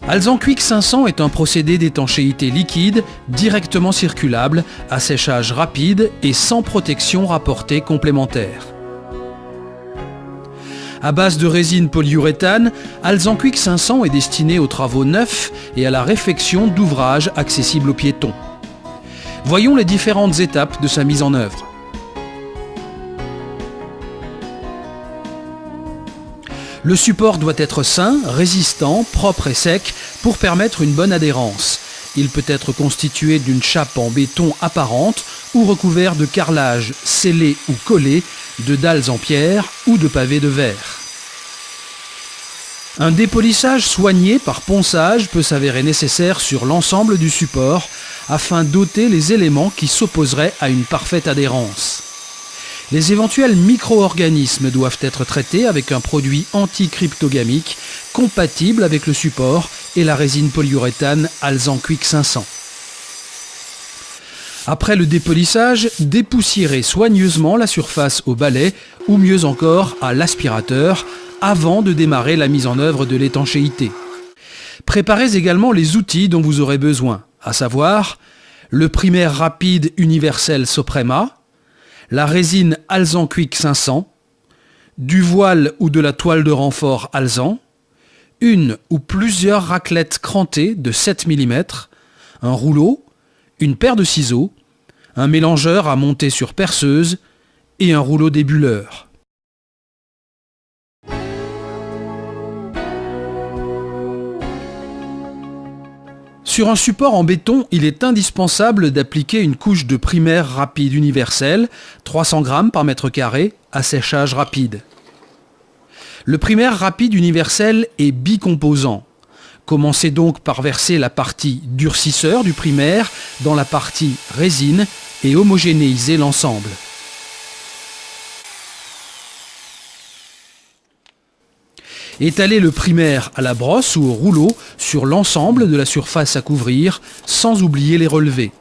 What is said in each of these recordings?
Alsan Quick 500 est un procédé d'étanchéité liquide, directement circulable, à séchage rapide et sans protection rapportée complémentaire. À base de résine polyuréthane, Alsan Quick 500 est destiné aux travaux neufs et à la réfection d'ouvrages accessibles aux piétons. Voyons les différentes étapes de sa mise en œuvre. Le support doit être sain, résistant, propre et sec pour permettre une bonne adhérence. Il peut être constitué d'une chape en béton apparente ou recouvert de carrelage scellé ou collé, de dalles en pierre ou de pavés de verre. Un dépolissage soigné par ponçage peut s'avérer nécessaire sur l'ensemble du support afin d'ôter les éléments qui s'opposeraient à une parfaite adhérence. Les éventuels micro-organismes doivent être traités avec un produit anti-cryptogamique compatible avec le support et la résine polyuréthane Alsan Quick 500. Après le dépolissage, dépoussiérez soigneusement la surface au balai ou mieux encore à l'aspirateur avant de démarrer la mise en œuvre de l'étanchéité. Préparez également les outils dont vous aurez besoin, à savoir le primaire rapide universel Soprema, la résine Alsan Quick 500, du voile ou de la toile de renfort Alsan, une ou plusieurs raclettes crantées de 7 mm, un rouleau, une paire de ciseaux, un mélangeur à monter sur perceuse et un rouleau débuleur. Sur un support en béton, il est indispensable d'appliquer une couche de primaire rapide universel, 300 g par mètre carré, à séchage rapide. Le primaire rapide universel est bicomposant. Commencez donc par verser la partie durcisseur du primaire dans la partie résine et homogénéiser l'ensemble. Étalez le primaire à la brosse ou au rouleau sur l'ensemble de la surface à couvrir, sans oublier les relevés.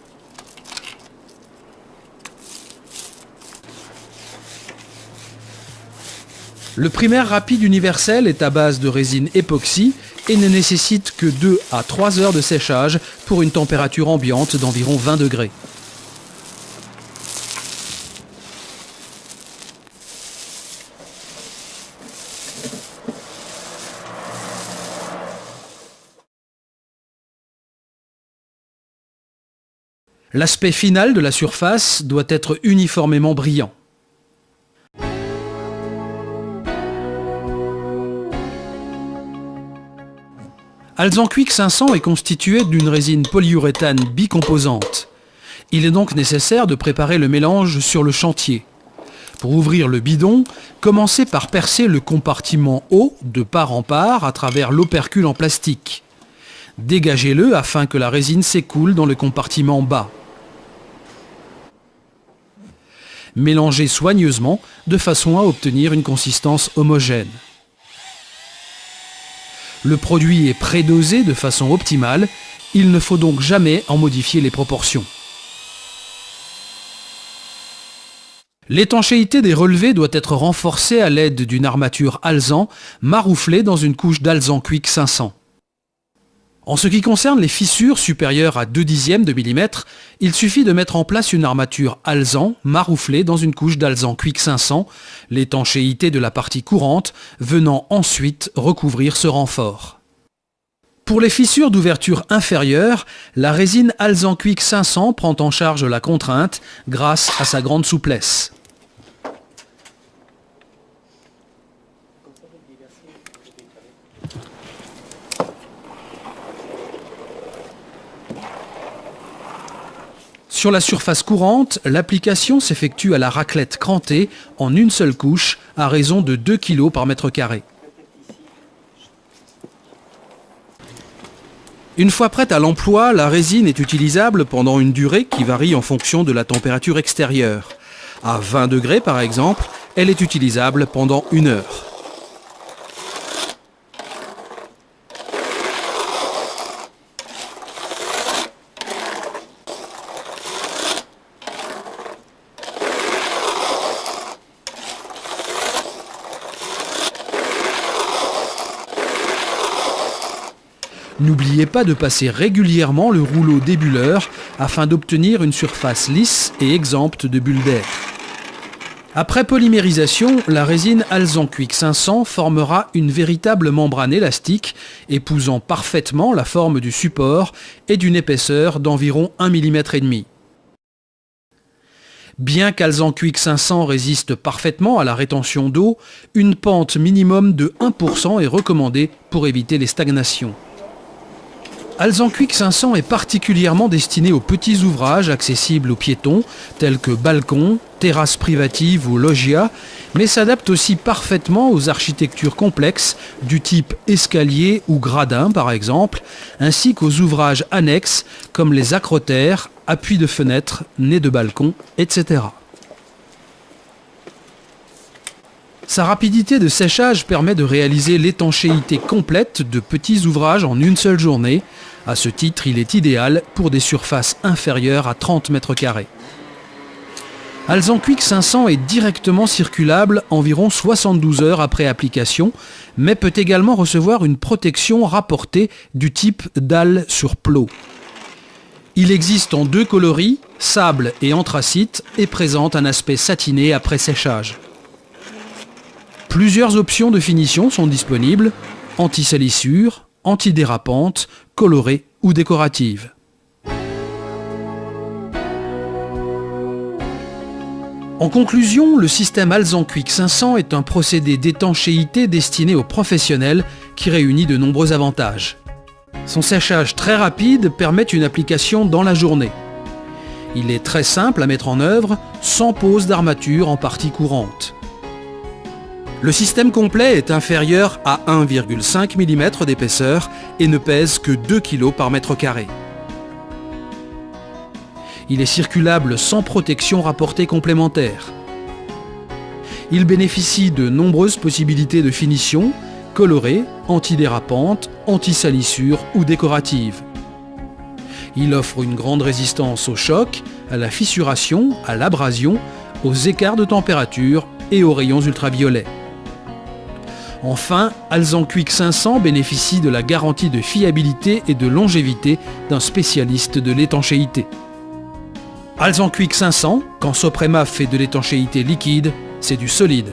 Le primaire rapide universel est à base de résine époxy et ne nécessite que 2 à 3 heures de séchage pour une température ambiante d'environ 20 degrés. L'aspect final de la surface doit être uniformément brillant. Alsan Quick 500 est constitué d'une résine polyuréthane bicomposante. Il est donc nécessaire de préparer le mélange sur le chantier. Pour ouvrir le bidon, commencez par percer le compartiment haut de part en part à travers l'opercule en plastique. Dégagez-le afin que la résine s'écoule dans le compartiment bas. Mélangez soigneusement de façon à obtenir une consistance homogène. Le produit est prédosé de façon optimale, il ne faut donc jamais en modifier les proportions. L'étanchéité des relevés doit être renforcée à l'aide d'une armature Alsan marouflée dans une couche d'Alsan Quick 500. En ce qui concerne les fissures supérieures à 0,2 mm, il suffit de mettre en place une armature Alsan marouflée dans une couche d'Alsan Quick 500, l'étanchéité de la partie courante venant ensuite recouvrir ce renfort. Pour les fissures d'ouverture inférieure, la résine Alsan Quick 500 prend en charge la contrainte grâce à sa grande souplesse. Sur la surface courante, l'application s'effectue à la raclette crantée en une seule couche à raison de 2 kg par mètre carré. Une fois prête à l'emploi, la résine est utilisable pendant une durée qui varie en fonction de la température extérieure. À 20 degrés par exemple, elle est utilisable pendant 1 heure. N'oubliez pas de passer régulièrement le rouleau débuleur afin d'obtenir une surface lisse et exempte de bulles d'air. Après polymérisation, la résine Alsanquick 500 formera une véritable membrane élastique, épousant parfaitement la forme du support et d'une épaisseur d'environ 1,5 mm. Bien qu'Alsanquick 500 résiste parfaitement à la rétention d'eau, une pente minimum de 1% est recommandée pour éviter les stagnations. Alsanquick 500 est particulièrement destiné aux petits ouvrages accessibles aux piétons, tels que balcons, terrasses privatives ou loggias, mais s'adapte aussi parfaitement aux architectures complexes du type escalier ou gradin par exemple, ainsi qu'aux ouvrages annexes comme les acrotères, appuis de fenêtres, nez de balcon, etc. Sa rapidité de séchage permet de réaliser l'étanchéité complète de petits ouvrages en une seule journée. À ce titre, il est idéal pour des surfaces inférieures à 30 m². Alsanquick 500 est directement circulable environ 72 heures après application, mais peut également recevoir une protection rapportée du type dalle sur plot. Il existe en 2 coloris, sable et anthracite, et présente un aspect satiné après séchage. Plusieurs options de finition sont disponibles, anti-salissure, antidérapante, colorée ou décorative. En conclusion, le système Alsanquick 500 est un procédé d'étanchéité destiné aux professionnels qui réunit de nombreux avantages. Son séchage très rapide permet une application dans la journée. Il est très simple à mettre en œuvre, sans pose d'armature en partie courante. Le système complet est inférieur à 1,5 mm d'épaisseur et ne pèse que 2 kg par mètre carré. Il est circulable sans protection rapportée complémentaire. Il bénéficie de nombreuses possibilités de finition, colorée, antidérapante, anti-salissure ou décorative. Il offre une grande résistance au choc, à la fissuration, à l'abrasion, aux écarts de température et aux rayons ultraviolets. Enfin, Alsanquick 500 bénéficie de la garantie de fiabilité et de longévité d'un spécialiste de l'étanchéité. Alsanquick 500, quand Soprema fait de l'étanchéité liquide, c'est du solide.